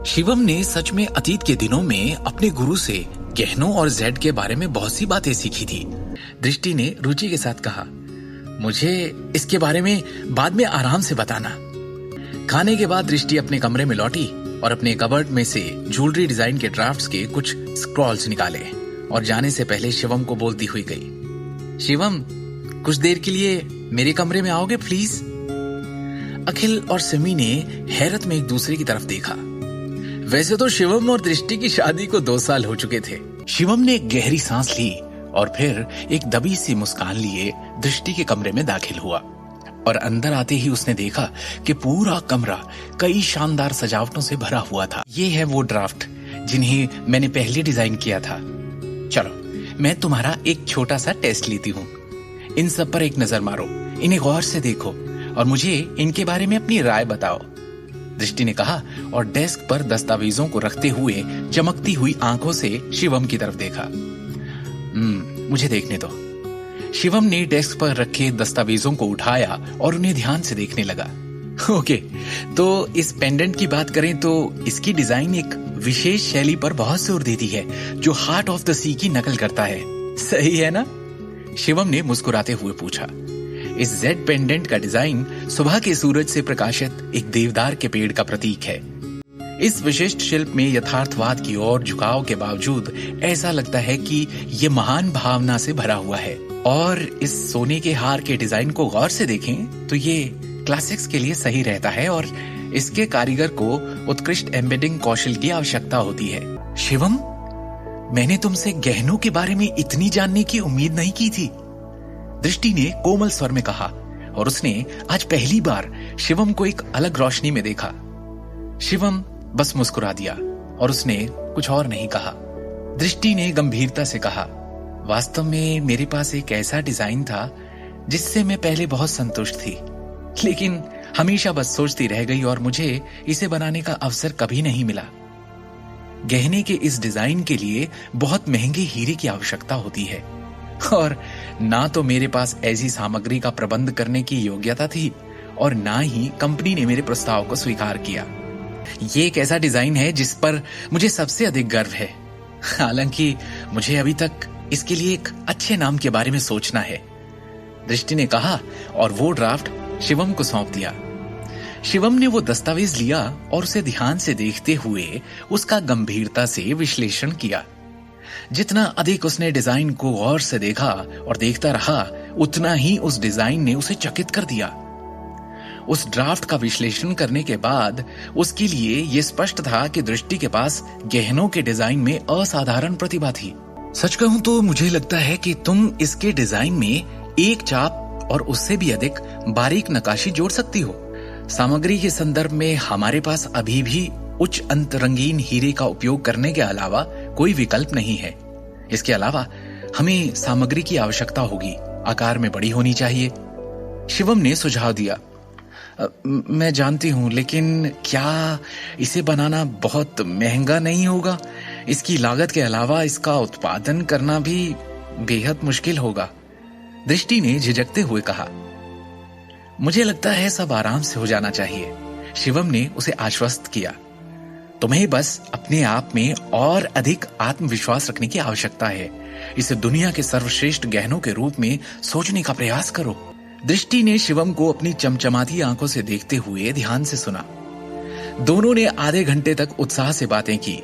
शिवम ने सच में अतीत के दिनों में अपने गुरु से गहनों और जेड के बारे में बहुत सी बातें सीखी थी। दृष्टि ने रुचि के साथ कहा, मुझे इसके बारे में बाद में आराम से बताना। खाने के बाद दृष्टि अपने कमरे में लौटी और अपने कबर्ड में से ज्वेलरी डिजाइन के ड्राफ्ट्स के कुछ स्क्रॉल्स निकाले और जाने से पहले शिवम को बोलती हुई गई, शिवम, कुछ देर के लिए मेरे कमरे में आओगे प्लीज? अखिल और सिमी ने हैरत में एक दूसरे की तरफ देखा। वैसे तो शिवम और दृष्टि की शादी को 2 साल हो चुके थे। शिवम ने एक गहरी सांस ली और फिर एक दबी सी मुस्कान लिए दृष्टि के कमरे में दाखिल हुआ और अंदर आते ही उसने देखा कि पूरा कमरा कई शानदार सजावटों से भरा हुआ था। ये है वो ड्राफ्ट जिन्हें मैंने पहले डिजाइन किया था। चलो, मैं तुम्हारा एक छोटा सा टेस्ट लेती हूँ। इन सब पर एक नजर मारो, इन्हें गौर से देखो और मुझे इनके बारे में अपनी राय बताओ, दृष्टि ने कहा और डेस्क पर दस्तावेजों को रखते हुए चमकती हुई आंखों से शिवम की तरफ देखा। मुझे देखने दो। शिवम ने डेस्क पर रखे दस्तावेजों को उठाया और उन्हें ध्यान से देखने लगा। ओके, तो इस पेंडेंट की बात करें तो इसकी डिजाइन एक विशेष शैली पर बहुत जोर देती है जो हार्ट ऑफ द सी की नकल करता है। सही है ना? शिवम ने मुस्कुराते हुए पूछा। इस जेड पेंडेंट का डिजाइन सुबह के सूरज से प्रकाशित एक देवदार के पेड़ का प्रतीक है। इस विशिष्ट शिल्प में यथार्थवाद की ओर झुकाव के बावजूद ऐसा लगता है कि ये महान भावना से भरा हुआ है। और इस सोने के हार के डिजाइन को गौर से देखें तो ये क्लासिक्स के लिए सही रहता है और इसके कारीगर को उत्कृष्ट एम्बेडिंग कौशल की आवश्यकता होती है। शिवम, मैंने तुमसे गहनों के बारे में इतनी जानने की उम्मीद नहीं की थी, दृष्टि ने कोमल स्वर में कहा और उसने आज पहली बार शिवम को एक अलग रोशनी में देखा। शिवम बस मुस्कुरा दिया और उसने कुछ और नहीं कहा। दृष्टि ने गंभीरता से कहा, वास्तव में मेरे पास एक ऐसा डिजाइन था जिससे मैं पहले बहुत संतुष्ट थी, लेकिन हमेशा बस सोचती रह गई और मुझे इसे बनाने का अवसर कभी नहीं मिला। गहने के इस डिजाइन के लिए बहुत महंगे हीरे की आवश्यकता होती है और ना तो मेरे पास ऐसी सामग्री का प्रबंध करने की योग्यता थी और ना ही कंपनी ने मेरे प्रस्ताव को स्वीकार किया। ये एक ऐसा डिजाइन है जिस पर मुझे सबसे अधिक गर्व है, हालांकि मुझे अभी तक इसके लिए एक अच्छे नाम के बारे में सोचना है, दृष्टि ने कहा और वो ड्राफ्ट शिवम को सौंप दिया। शिवम ने वो दस्तावेज लिया और उसे ध्यान से देखते हुए उसका गंभीरता से विश्लेषण किया। जितना अधिक उसने डिजाइन को गौर से देखा और देखता रहा, उतना ही उस डिजाइन ने उसे चकित कर दिया। उस ड्राफ्ट का विश्लेषण करने के बाद उसके लिए यह स्पष्ट था कि दृष्टि के पास गहनों के डिजाइन में असाधारण प्रतिभा थी। सच कहूं तो मुझे लगता है कि तुम इसके डिजाइन में एक चाप और उससे भी अधिक बारीक नक्काशी जोड़ सकती हो। सामग्री के संदर्भ में हमारे पास अभी भी उच्च अंत रंगीन हीरे का उपयोग करने के अलावा कोई विकल्प नहीं है। इसके अलावा हमें सामग्री की आवश्यकता होगी, आकार में बड़ी होनी चाहिए, शिवम ने सुझाव दिया। मैं जानती हूं, लेकिन क्या इसे बनाना बहुत महंगा नहीं होगा? इसकी लागत के अलावा इसका उत्पादन करना भी बेहद मुश्किल होगा, दृष्टि ने झिझकते हुए कहा। मुझे लगता है सब आराम से हो जाना चाहिए, शिवम ने उसे आश्वस्त किया। तुम्हें बस अपने आप में और अधिक आत्मविश्वास रखने की आवश्यकता है। इसे दुनिया के सर्वश्रेष्ठ गहनों के रूप में सोचने का प्रयास करो। दृष्टि ने शिवम को अपनी चमचमाती आंखों से देखते हुए ध्यान से सुना। दोनों ने आधे घंटे तक उत्साह से बातें की।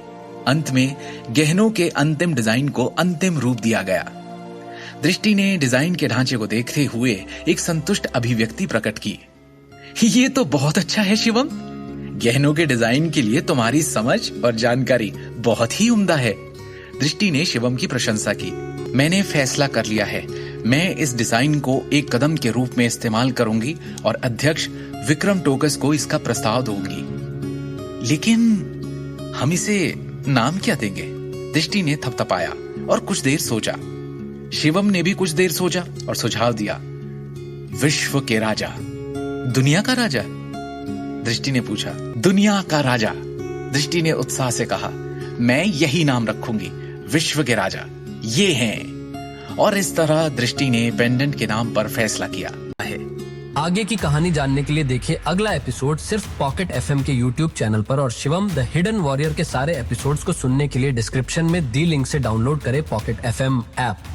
अंत में गहनों के अंतिम डिजाइन को अंतिम रूप दिया गया। दृष्टि ने डिजाइन के ढांचे को देखते हुए एक संतुष्ट अभिव्यक्ति प्रकट की। ये तो बहुत अच्छा है शिवम, गहनों के डिजाइन के लिए तुम्हारी समझ और जानकारी बहुत ही उम्दा है, दृष्टि ने शिवम की प्रशंसा की। मैंने फैसला कर लिया है, मैं इस डिजाइन को एक कदम के रूप में इस्तेमाल करूंगी और अध्यक्ष विक्रम टोकस को इसका प्रस्ताव दूंगी। लेकिन हम इसे नाम क्या देंगे? दृष्टि ने थपथपाया और कुछ देर सोचा। शिवम ने भी कुछ देर सोचा और सुझाव दिया, विश्व के राजा। दुनिया का राजा? दृष्टि ने पूछा। दुनिया का राजा, दृष्टि ने उत्साह से कहा। मैं यही नाम रखूंगी, विश्व के राजा। ये हैं। और इस तरह दृष्टि ने पेंडेंट के नाम पर फैसला किया है। आगे की कहानी जानने के लिए देखिए अगला एपिसोड सिर्फ पॉकेट एफएम के यूट्यूब चैनल पर और शिवम द हिडन वॉरियर के सारे एपिसोड्स को सुनने के लिए डिस्क्रिप्शन में दी लिंक से डाउनलोड करें पॉकेट एफएम ऐप।